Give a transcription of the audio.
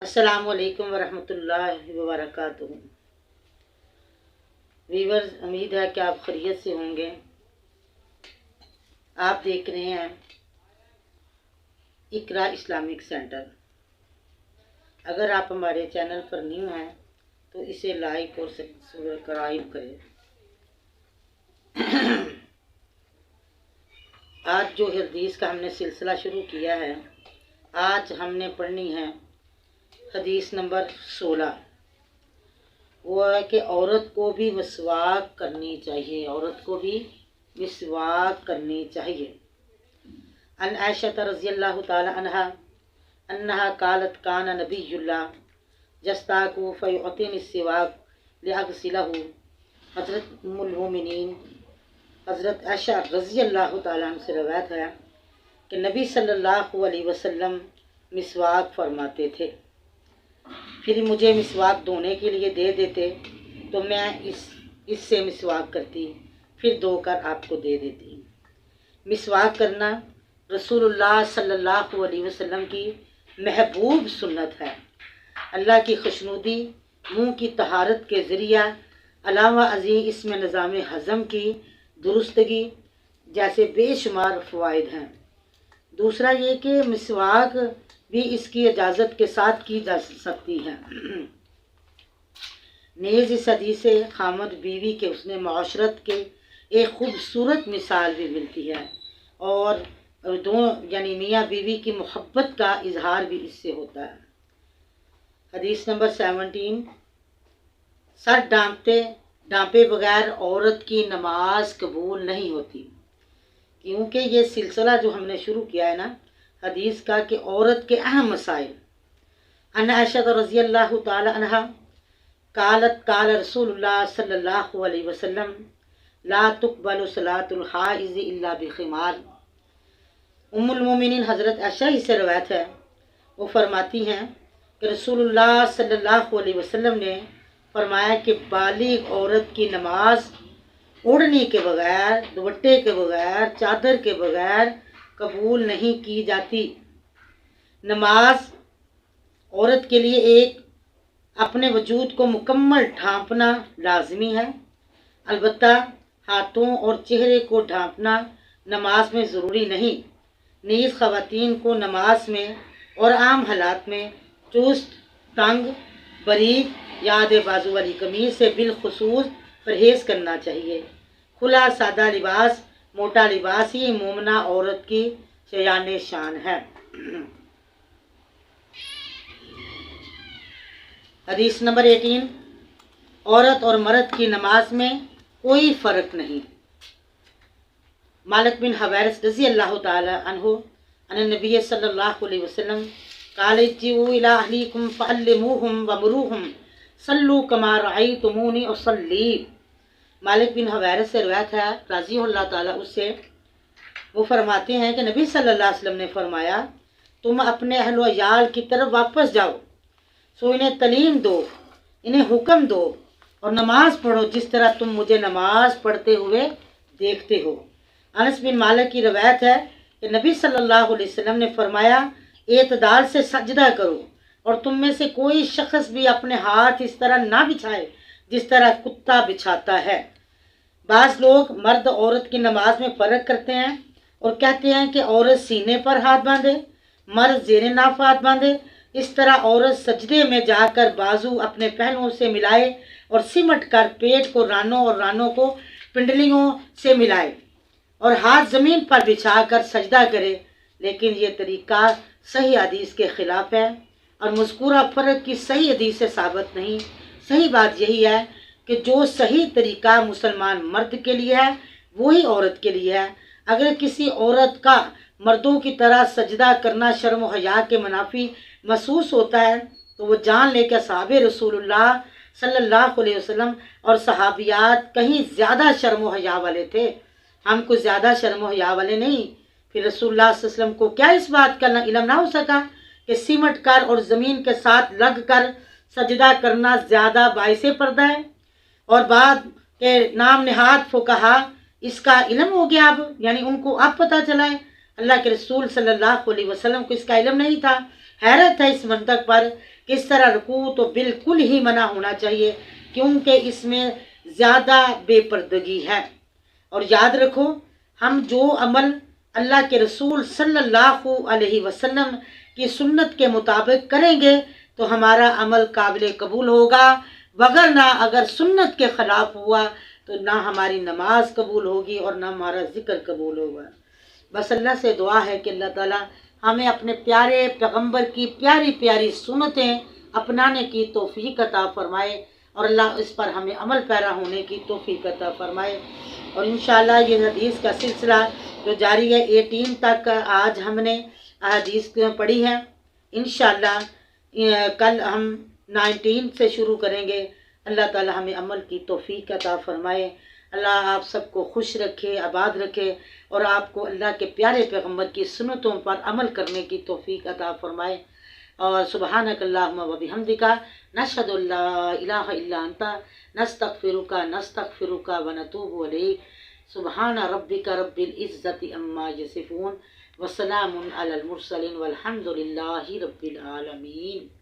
السلام علیکم ورحمۃ اللہ وبرکاتہ۔ ویورز، امید ہے کہ آپ خیریت سے ہوں گے۔ آپ دیکھ رہے ہیں اقرا اسلامک سینٹر۔ اگر آپ ہمارے چینل پر نیو ہیں تو اسے لائک اور سبسکرائب کریں۔ آج جو حدیث کا ہم نے سلسلہ شروع کیا ہے، آج ہم نے پڑھنی ہے حدیث نمبر 16۔ وہ ہے کہ عورت کو بھی مسواک کرنی چاہیے، عورت کو بھی مسواک کرنی چاہیے۔ ان عائشہ رضی اللہ تعالی عنہا انہا قالت کان نبی اللہ یستاکو فیعطینی السواک لیغسلہ۔ حضرت ام المومنین حضرت عائشہ رضی اللہ تعالیٰ عنہ سے روایت ہے کہ نبی صلی اللہ علیہ وسلم مسواک فرماتے تھے، پھر مجھے مسواک دھونے کے لیے دے دیتے تو میں اس سے مسواک کرتی، پھر دھو کر آپ کو دے دیتی۔ مسواک کرنا رسول اللہ صلی اللہ علیہ وسلم کی محبوب سنت ہے۔ اللہ کی خوشنودی، منہ کی طہارت کے ذریعہ، علاوہ ازیں اس میں نظام ہضم کی درستگی جیسے بے شمار فوائد ہیں۔ دوسرا یہ کہ مسواک بھی اس کی اجازت کے ساتھ کی جا سکتی ہے۔ نیز اس حدیث سے خامد بیوی کے حسن معاشرت کے ایک خوبصورت مثال بھی ملتی ہے، اور یعنی میاں بیوی کی محبت کا اظہار بھی اس سے ہوتا ہے۔ حدیث نمبر 17۔ سر ڈانپے بغیر عورت کی نماز قبول نہیں ہوتی۔ کیونکہ یہ سلسلہ جو ہم نے شروع کیا ہے نا حدیث کا، کہ عورت کے اہم مسائل۔ ان عائشہ رضی اللہ تعالی عنہا قالت قال رسول اللہ صلی اللہ علیہ وسلم لا تقبل صلاۃ الحائض الا بخمار۔ ام المومنین حضرت عائشہ ہی سے روایت ہے، وہ فرماتی ہیں کہ رسول اللہ صلی اللہ علیہ وسلم نے فرمایا کہ بالغ عورت کی نماز اوڑھنے کے بغیر، دوپٹے کے بغیر، چادر کے بغیر قبول نہیں کی جاتی۔ نماز عورت کے لیے ایک اپنے وجود کو مکمل ڈھانپنا لازمی ہے۔ البتہ ہاتھوں اور چہرے کو ڈھانپنا نماز میں ضروری نہیں۔ نیز خواتین کو نماز میں اور عام حالات میں چست، تنگ، باریک یا آدھے بازو والی قمیض سے بالخصوص پرہیز کرنا چاہیے۔ کھلا سادہ لباس، موٹا لباس ہی مومنہ عورت کی شایان شان ہے۔ حدیث نمبر 18۔ عورت اور مرد کی نماز میں کوئی فرق نہیں۔ مالک بن حویرث رضی اللہ تعالی عنہ ان نبی صلی اللہ علیہ وسلم قال ارجعوا الی اہلیکم فعلموہم ومروہم صلوا کما رأیتمونی اصلی۔ مالک بن حویرث سے روایت ہے رضی اللہ تعالیٰ اس سے، وہ فرماتے ہیں کہ نبی صلی اللہ علیہ وسلم نے فرمایا تم اپنے اہل و عیال کی طرف واپس جاؤ، سو انہیں تعلیم دو، انہیں حکم دو اور نماز پڑھو جس طرح تم مجھے نماز پڑھتے ہوئے دیکھتے ہو۔ انس بن مالک کی روایت ہے کہ نبی صلی اللہ علیہ وسلم نے فرمایا اعتدال سے سجدہ کرو، اور تم میں سے کوئی شخص بھی اپنے ہاتھ اس طرح نہ بچھائے جس طرح کتا بچھاتا ہے۔ بعض لوگ مرد عورت کی نماز میں فرق کرتے ہیں اور کہتے ہیں کہ عورت سینے پر ہاتھ باندھے، مرد زیر ناف ہاتھ باندھے۔ اس طرح عورت سجدے میں جا کر بازو اپنے پہلوؤں سے ملائے اور سمٹ کر پیٹ کو رانوں اور رانوں کو پنڈلیوں سے ملائے اور ہاتھ زمین پر بچھا کر سجدہ کرے، لیکن یہ طریقہ صحیح حدیث کے خلاف ہے اور مذکورہ فرق کی صحیح حدیث سے ثابت نہیں۔ صحیح بات یہی ہے کہ جو صحیح طریقہ مسلمان مرد کے لیے ہے وہی عورت کے لیے ہے۔ اگر کسی عورت کا مردوں کی طرح سجدہ کرنا شرم و حیا کے منافی محسوس ہوتا ہے تو وہ جان لے کہ صحابہ رسول اللہ صلی اللہ علیہ وسلم اور صحابیات کہیں زیادہ شرم و حیا والے تھے، ہم کچھ زیادہ شرم و حیا والے نہیں۔ پھر رسول اللہ صلی اللہ علیہ وسلم کو کیا اس بات کا علم نہ ہو سکا کہ سمٹ کر اور زمین کے ساتھ لگ کر سجدہ کرنا زیادہ باعث پردہ ہے؟ اور بعد کے نام نہاد فقہا اس کا علم ہو گیا، اب یعنی ان کو اب پتہ چلا ہے۔ اللہ کے رسول صلی اللہ علیہ وسلم کو اس کا علم نہیں تھا۔ حیرت ہے اس منطق پر کس طرح رکوع تو بالکل ہی منع ہونا چاہیے، کیونکہ اس میں زیادہ بے پردگی ہے۔ اور یاد رکھو، ہم جو عمل اللہ کے رسول صلی اللہ علیہ وسلم کی سنت کے مطابق کریں گے تو ہمارا عمل قابل قبول ہوگا، وگرنہ اگر سنت کے خلاف ہوا تو نہ ہماری نماز قبول ہوگی اور نہ ہمارا ذکر قبول ہوگا۔ بس اللہ سے دعا ہے کہ اللہ تعالیٰ ہمیں اپنے پیارے پیغمبر کی پیاری پیاری سنتیں اپنانے کی توفیق عطا فرمائے، اور اللہ اس پر ہمیں عمل پیرا ہونے کی توفیق عطا فرمائے۔ اور انشاءاللہ یہ حدیث کا سلسلہ جو جاری ہے 18 تک آج ہم نے حدیث پڑھی ہے، انشاءاللہ کل ہم 19 سے شروع کریں گے۔ اللہ تعالی ہمیں عمل کی توفیق عطا فرمائے۔ اللہ آپ سب کو خوش رکھے، آباد رکھے، اور آپ کو اللہ کے پیارے پیغمبر کی سنتوں پر عمل کرنے کی توفیق عطا فرمائے۔ اور سبحانک اللہم و بحمدک، نشہد ان لا الہ الا انت، نستغفرک و نتوب الیک۔ سبحان ربک رب العزت عما یصفون، وسلام علی المرسلین، والحمد للہ رب العالمین۔